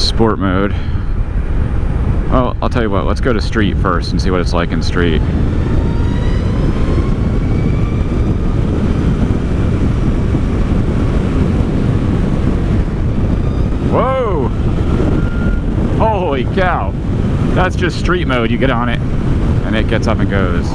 Sport mode. Well, I'll tell you what, let's go to street first and see what it's like in street. Whoa! Holy cow! That's just street mode. You get on it and it gets up and goes.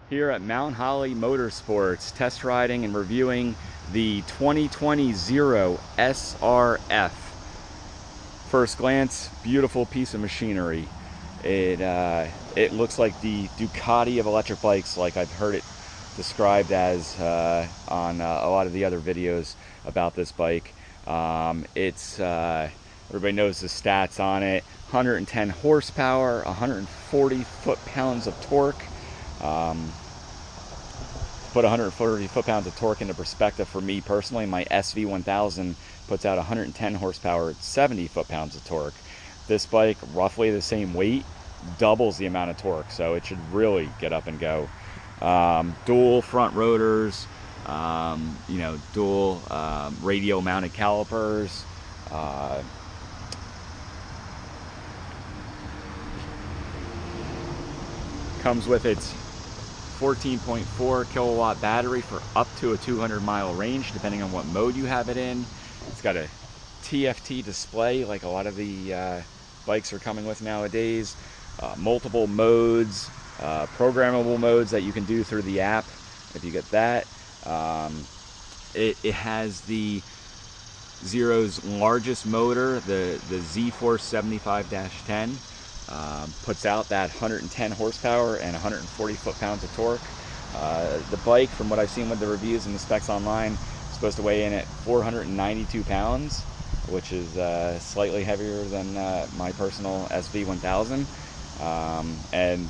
Here at Mount Holly Motorsports, test riding and reviewing the 2020 ZERO SRF. First glance, beautiful piece of machinery. It looks like the Ducati of electric bikes, like I've heard it described as on a lot of the other videos about this bike. Everybody knows the stats on it: 110 horsepower, 140 foot-pounds of torque. Put 140 foot-pounds of torque into perspective for me personally, my SV1000 puts out 110 horsepower at 70 foot-pounds of torque. This bike, roughly the same weight, doubles the amount of torque, so it should really get up and go. Dual front rotors, dual radial mounted calipers. Comes with its 14.4 kilowatt battery for up to a 200-mile range, depending on what mode you have it in. It's got a TFT display, like a lot of the bikes are coming with nowadays. Multiple modes, programmable modes that you can do through the app if you get that. It has the Zero's largest motor, the Z-Force 75-10. Puts out that 110 horsepower and 140 foot-pounds of torque. The bike, from what I've seen with the reviews and the specs online, is supposed to weigh in at 492 pounds, which is slightly heavier than my personal SV1000. And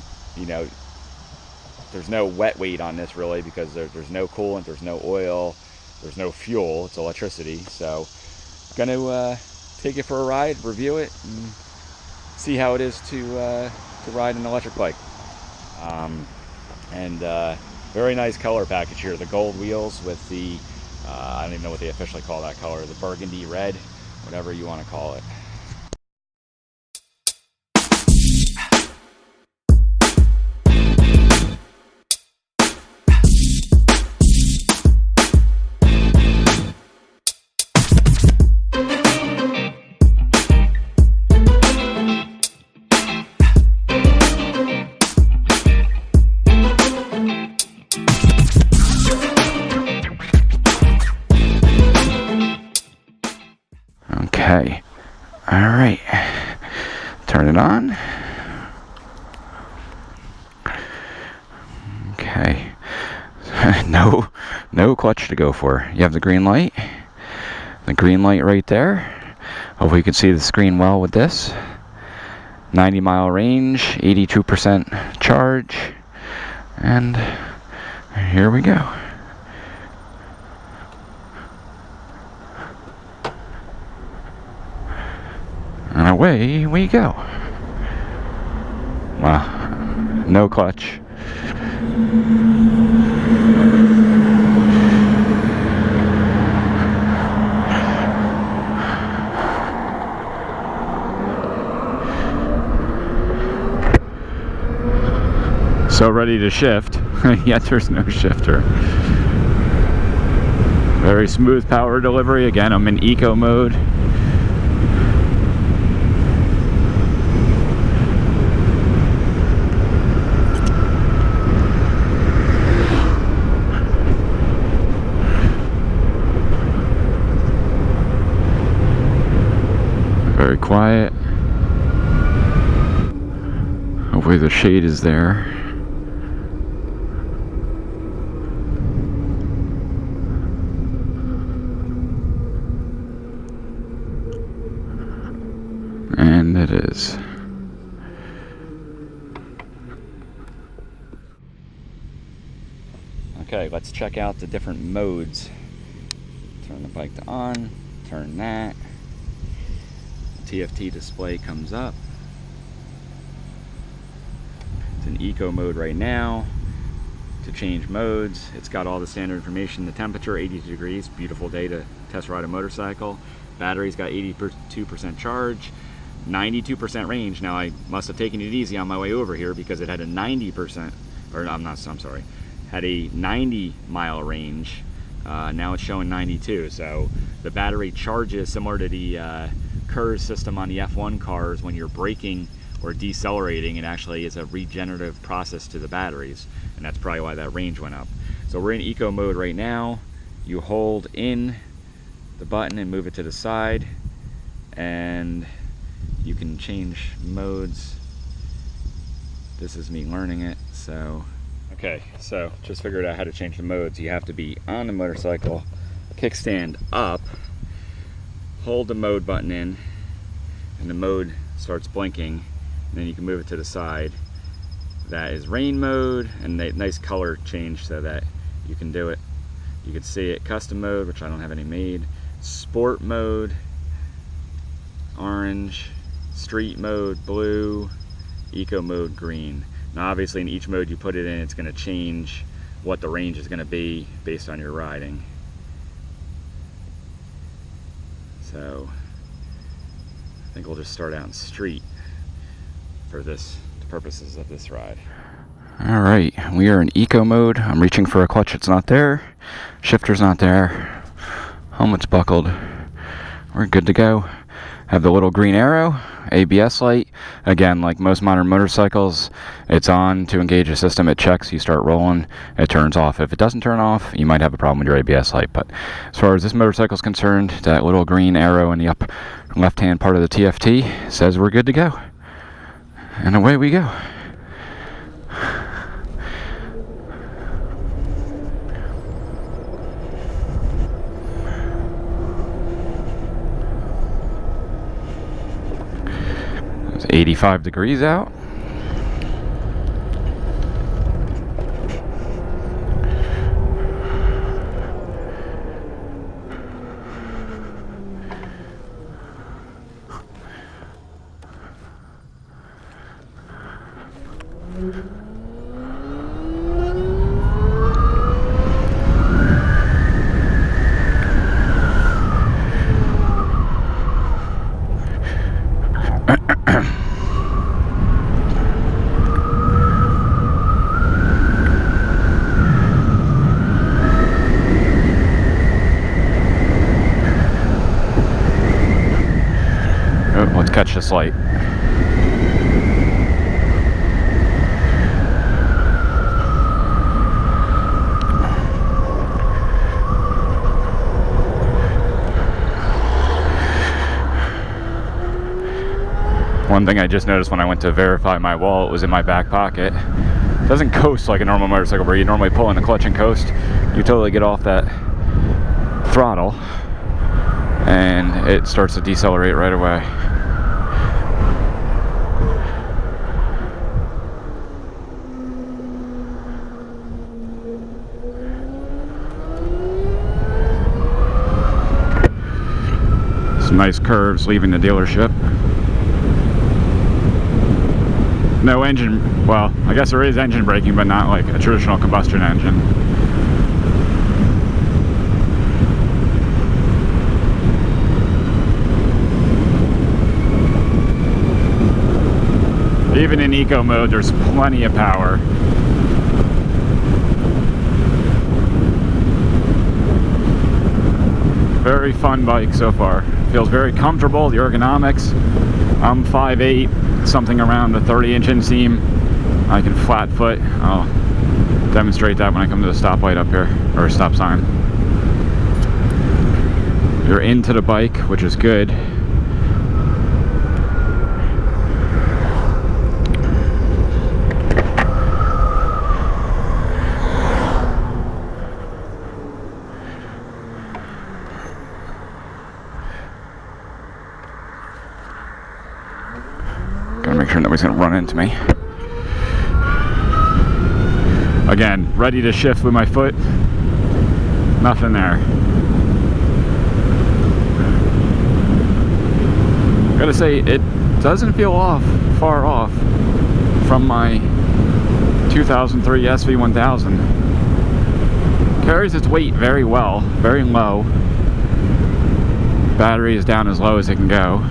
there's no wet weight on this really, because there's no coolant, there's no oil, there's no fuel. It's electricity. So gonna take it for a ride, review it, and see how it is to ride an electric bike. Very nice color package here. The gold wheels with the I don't even know what they officially call that color, the burgundy red, whatever you want to call it. Okay, all right, turn it on. Okay, no clutch to go for. You have the green light right there. Hopefully you can see the screen well with this. 90-mile range, 82% charge, and here we go. And away we go. Wow, no clutch. So ready to shift, yet there's no shifter. Very smooth power delivery. Again, I'm in eco mode. Very quiet. Hopefully the shade is there. And it is. Okay, let's check out the different modes. Turn the bike to on, turn that. TFT display comes up. It's in eco mode right now. To change modes, it's got all the standard information. The temperature, 82 degrees, beautiful day to test ride a motorcycle. Battery's got 82% charge, 92% range. Now I must have taken it easy on my way over here because it had a 90%, or I'm sorry, had a 90-mile range. Now it's showing 92. So the battery charges similar to the KERS system on the F1 cars. When you're braking or decelerating, it actually is a regenerative process to the batteries, and that's probably why that range went up. So we're in eco mode right now. You hold in the button and move it to the side, and you can change modes. This is me learning it, so. Okay, so just figured out how to change the modes. You have to be on the motorcycle, kickstand up, hold the mode button in, and the mode starts blinking. And then you can move it to the side. That is rain mode, and nice color change so that you can do it. You can see it. Custom mode, which I don't have any made. Sport mode, orange. Street mode, blue. Eco mode, green. Now obviously in each mode you put it in, it's going to change what the range is going to be based on your riding. So I think we'll just start out in street for the purposes of this ride. All right, we are in eco mode. I'm reaching for a clutch, it's not there. Shifter's not there. Helmet's buckled. We're good to go. Have the little green arrow, ABS light. Again, like most modern motorcycles, it's on to engage the system. It checks, you start rolling, it turns off. If it doesn't turn off, you might have a problem with your ABS light. But as far as this motorcycle is concerned, that little green arrow in the up left-hand part of the TFT says we're good to go. And away we go. It's 85 degrees out. Let's catch this light. One thing I just noticed when I went to verify my wallet was in my back pocket. It doesn't coast like a normal motorcycle where you normally pull in the clutch and coast. You totally get off that throttle and it starts to decelerate right away. Some nice curves leaving the dealership. No engine, well, I guess there is engine braking, but not like a traditional combustion engine. Even in eco mode, there's plenty of power. Very fun bike so far. Feels very comfortable, the ergonomics. I'm 5'8", something around the 30-inch inseam. I can flat foot. I'll demonstrate that when I come to the stoplight up here, or stop sign. You're into the bike, which is good. make sure nobody's gonna run into me. Again, ready to shift with my foot. Nothing there. Gotta say, it doesn't feel far off from my 2003 SV1000. Carries its weight very well, very low. Battery is down as low as it can go.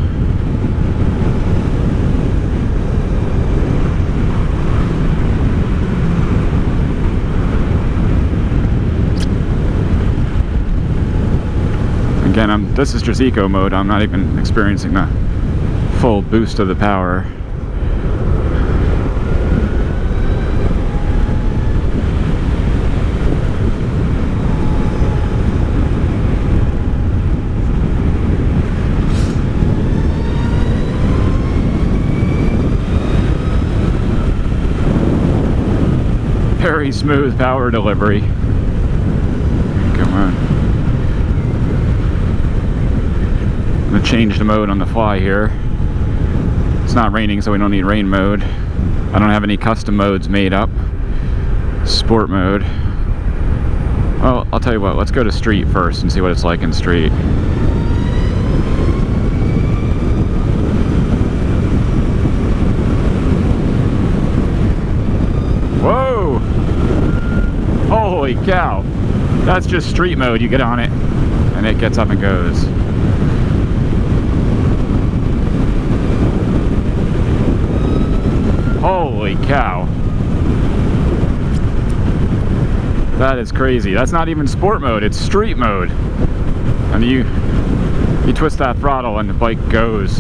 Again, this is just eco mode. I'm not even experiencing the full boost of the power. Very smooth power delivery. Come on. I'm gonna change the mode on the fly here. It's not raining, so we don't need rain mode. I don't have any custom modes made up. Sport mode. Well, I'll tell you what, let's go to street first and see what it's like in street. Whoa! Holy cow! That's just street mode. You get on it and it gets up and goes. Holy cow. That is crazy. That's not even sport mode, it's street mode. And you twist that throttle and the bike goes.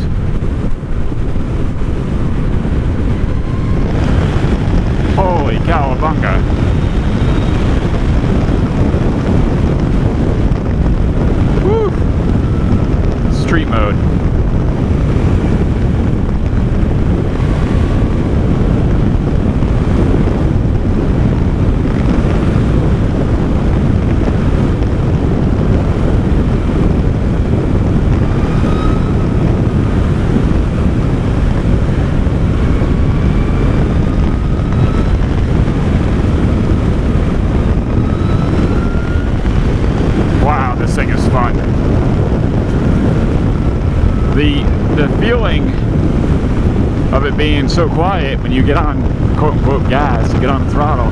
Holy cowabunga. Woo! Street mode. The feeling of it being so quiet when you get on quote-unquote gas, you get on the throttle.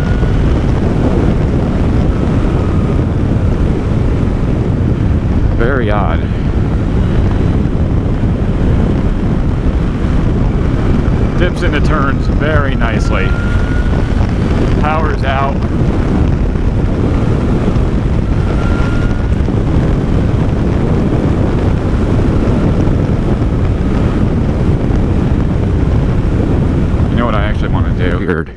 Very odd. Dips into turns very nicely. Power's out. Weird.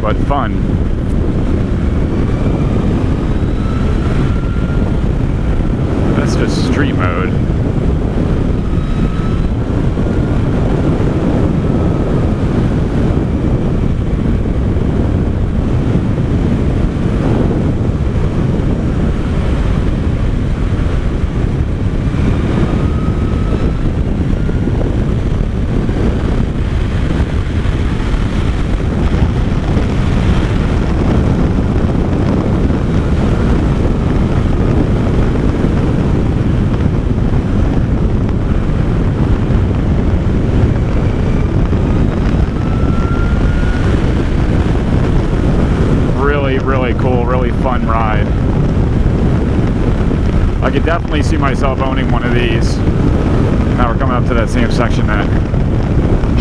But fun. That's just street mode. Really cool, really fun ride. I could definitely see myself owning one of these. Now we're coming up to that same section that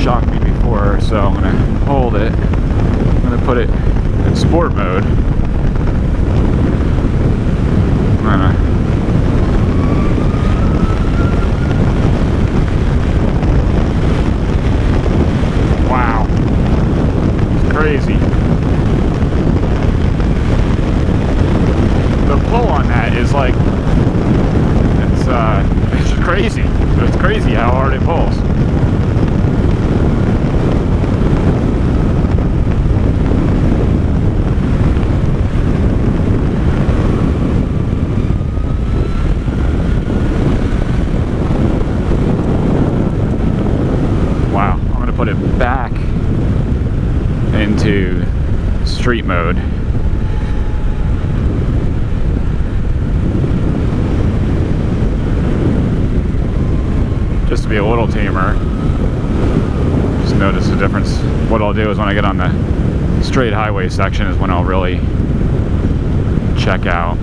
shocked me before, so I'm gonna hold it. I'm gonna put it in sport mode. Wow, it's crazy. The pull on that is like, it's crazy. It's crazy how hard it pulls. into street mode. Just to be a little tamer. Just notice the difference. What I'll do is when I get on the straight highway section is when I'll really check out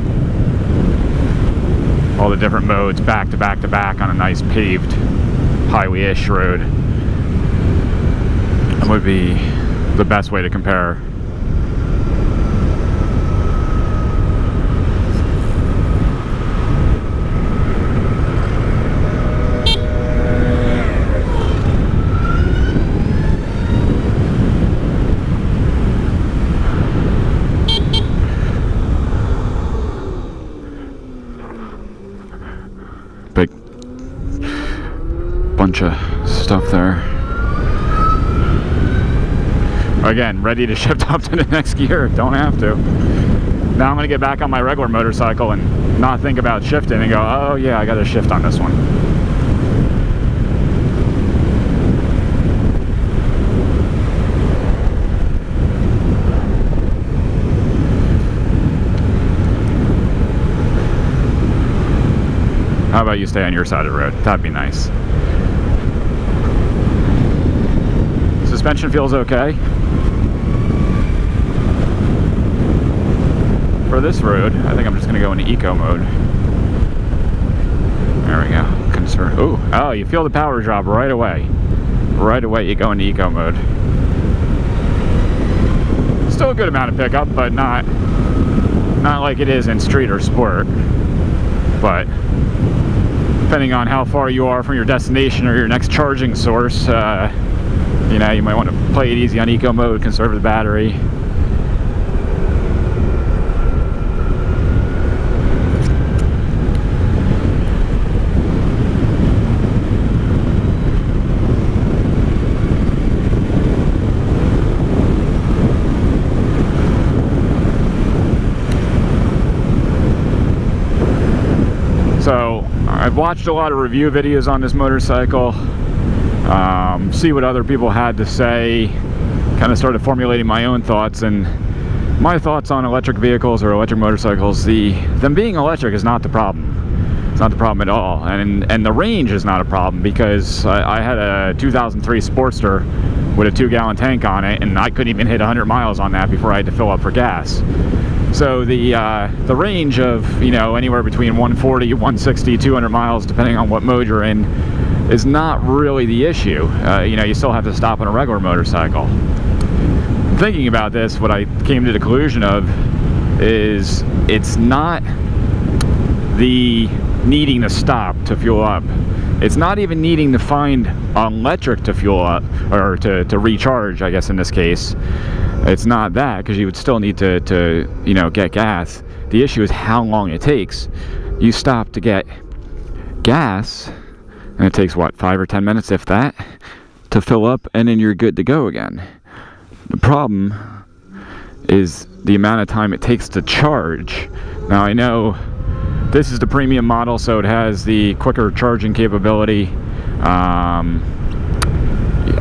all the different modes back to back to back on a nice paved highway-ish road. That would be the best way to compare. Big bunch of stuff there. Again, ready to shift up to the next gear. Don't have to. Now I'm going to get back on my regular motorcycle and not think about shifting and go, oh yeah, I got to shift on this one. How about you stay on your side of the road? That'd be nice. Suspension feels okay. For this road, I think I'm just gonna go into eco mode. There we go. Oh, you feel the power drop right away. Right away you go into eco mode. Still a good amount of pickup, but not like it is in street or sport. But depending on how far you are from your destination or your next charging source, you know, you might want to play it easy on eco mode, conserve the battery. So I've watched a lot of review videos on this motorcycle, see what other people had to say, kind of started formulating my own thoughts, and my thoughts on electric vehicles or electric motorcycles, them being electric is not the problem. It's not the problem at all, and the range is not a problem, because I had a 2003 Sportster with a 2-gallon tank on it, and I couldn't even hit 100 miles on that before I had to fill up for gas. So the range of, you know, anywhere between 140, 160, 200 miles, depending on what mode you're in, is not really the issue. You know, you still have to stop on a regular motorcycle. Thinking about this, what I came to the conclusion of is it's not the needing to stop to fuel up. It's not even needing to find electric to fuel up, or to recharge, I guess in this case. It's not that, because you would still need to you know, get gas. The issue is how long it takes. You stop to get gas, and it takes, what, 5 or 10 minutes, if that, to fill up, and then you're good to go again. The problem is the amount of time it takes to charge. Now, I know this is the premium model, so it has the quicker charging capability.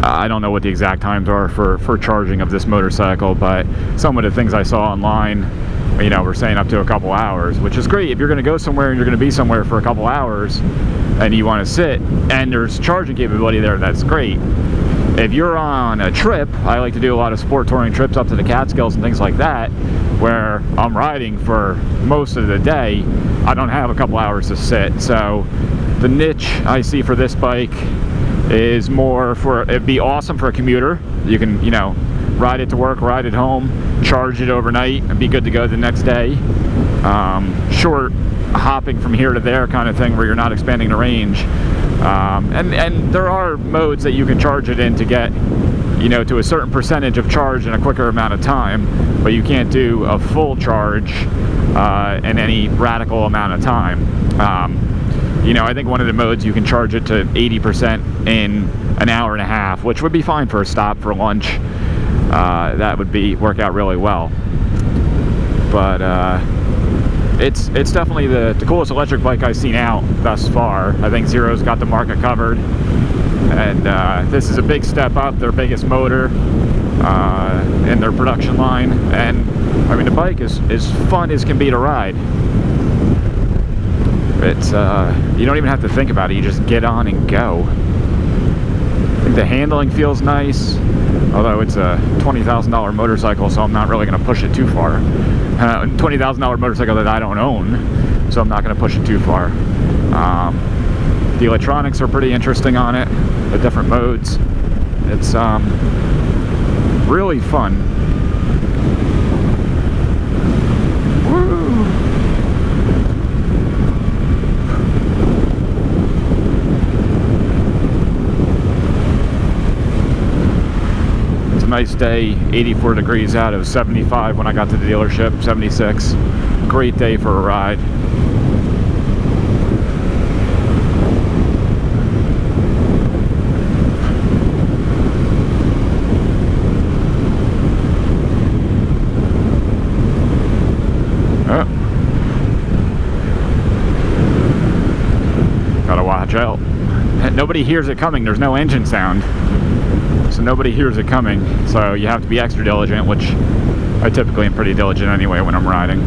I don't know what the exact times are for charging of this motorcycle, but some of the things I saw online, you know, were saying up to a couple hours, which is great if you're going to go somewhere and you're going to be somewhere for a couple hours and you want to sit and there's charging capability there. That's great. If you're on a trip, I like to do a lot of sport touring trips up to the Catskills and things like that, where I'm riding for most of the day. I don't have a couple hours to sit. So the niche I see for this bike is more for, it'd be awesome for a commuter. You can, you know, ride it to work, ride it home, charge it overnight, and be good to go the next day. Short hopping from here to there kind of thing, where you're not expanding the range. And there are modes that you can charge it in to get, you know, to a certain percentage of charge in a quicker amount of time, but you can't do a full charge in any radical amount of time. You know, I think one of the modes you can charge it to 80% in an hour and a half, which would be fine for a stop for lunch. That would work out really well. But it's definitely the coolest electric bike I've seen out thus far. I think Zero's got the market covered, and this is a big step up, their biggest motor. in their production line. And I mean, the bike is as fun as can be to ride. It's you don't even have to think about it, you just get on and go. I think the handling feels nice, although it's a $20,000 motorcycle, so I'm not really going to push it too far. $20,000 motorcycle that I don't own, so I'm not going to push it too far. The electronics are pretty interesting on it, the different modes. It's really fun. Woo. It's a nice day, 84 degrees out. It was 75 when I got to the dealership, 76. Great day for a ride. Gotta watch out. Nobody hears it coming. There's no engine sound, so nobody hears it coming. So you have to be extra diligent, which I typically am pretty diligent anyway when I'm riding.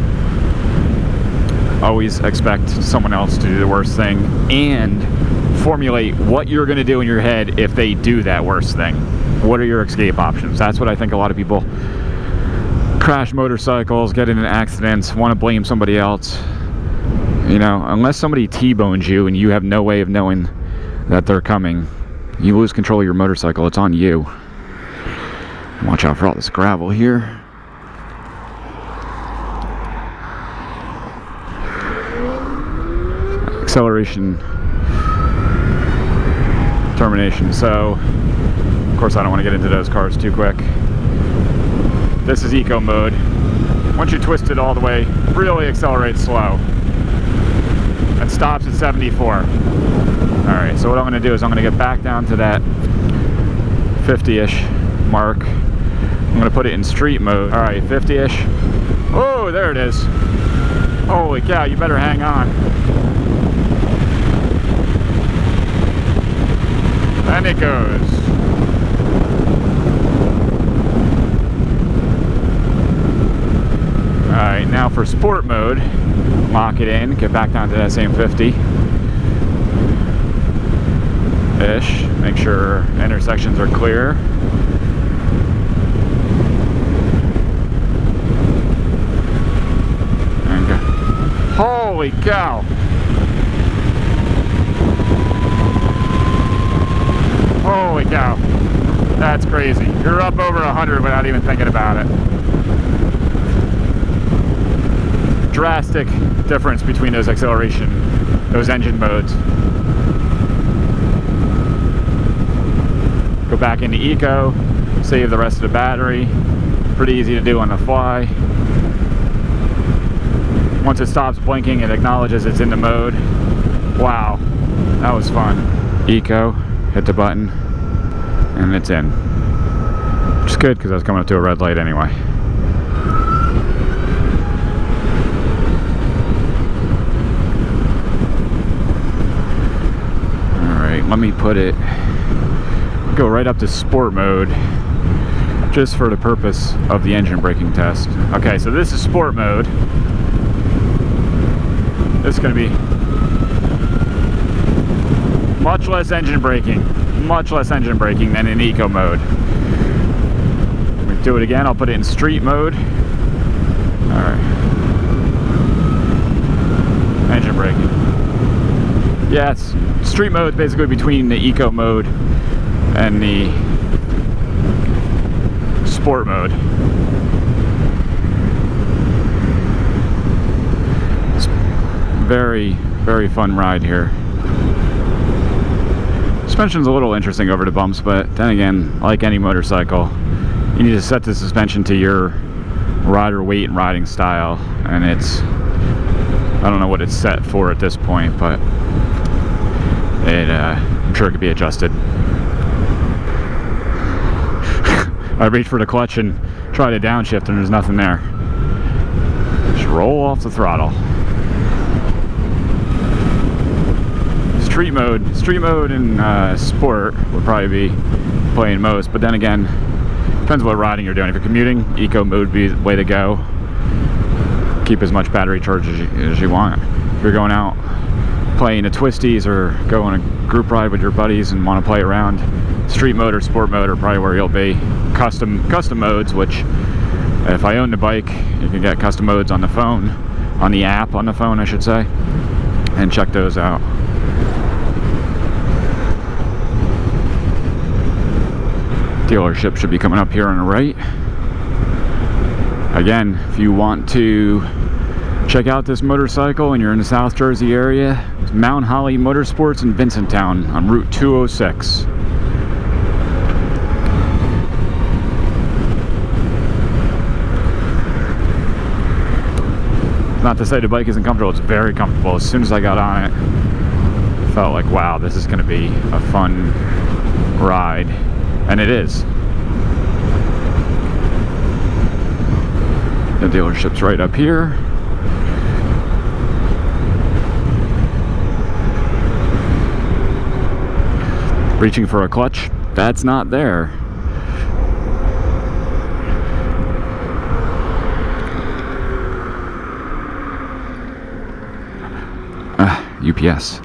Always expect someone else to do the worst thing and formulate what you're going to do in your head if they do that worst thing. What are your escape options? That's what I think a lot of people crash motorcycles, get into accidents, want to blame somebody else. You know, unless somebody T-bones you and you have no way of knowing that they're coming, you lose control of your motorcycle. It's on you. Watch out for all this gravel here. Acceleration, termination. So, of course, I don't want to get into those cars too quick. This is eco mode. Once you twist it all the way, really accelerate slow. It stops at 74. Alright, so what I'm going to do is I'm going to get back down to that 50-ish mark. I'm going to put it in street mode. Alright, 50-ish. Oh, there it is. Holy cow, you better hang on. And it goes. Alright, now for sport mode, lock it in, get back down to that same 50-ish. Make sure intersections are clear. And go. Holy cow! Holy cow. That's crazy. You're up over 100 without even thinking about it. Drastic difference between those acceleration, those engine modes. Go back into eco, save the rest of the battery. Pretty easy to do on the fly. Once it stops blinking, it acknowledges it's in the mode. Wow, that was fun. Eco, hit the button, and it's in. Which is good because I was coming up to a red light anyway. Let me put it, go right up to sport mode, just for the purpose of the engine braking test. Okay, so this is sport mode. This is going to be much less engine braking than in eco mode. Let me do it again. I'll put it in street mode. All right. Engine braking. Yeah, it's street mode basically between the eco mode and the sport mode. It's very, very fun ride here. Suspension's a little interesting over the bumps, but then again, like any motorcycle, you need to set the suspension to your rider weight and riding style, and it's, I don't know what it's set for at this point, but I'm sure it could be adjusted. I reached for the clutch and tried to downshift and there's nothing there. Just roll off the throttle. Street mode and sport would probably be playing most, but then again, Depends what riding you're doing. If you're commuting, eco mode would be the way to go. Keep as much battery charge as you want. If you're going out playing a twisties or go on a group ride with your buddies and want to play around, street mode or sport mode are probably where you'll be. Custom modes, which if I owned a bike, you can get custom modes on the phone, on the app on the phone I should say, and check those out. Dealership should be coming up here on the right. Again, if you want to check out this motorcycle and you're in the South Jersey area, it's Mount Holly Motorsports in Vincenttown on Route 206. Not to say the bike isn't comfortable, it's very comfortable. As soon as I got on it, I felt like, wow, this is going to be a fun ride. And it is. The dealership's right up here. Reaching for a clutch, that's not there. UPS.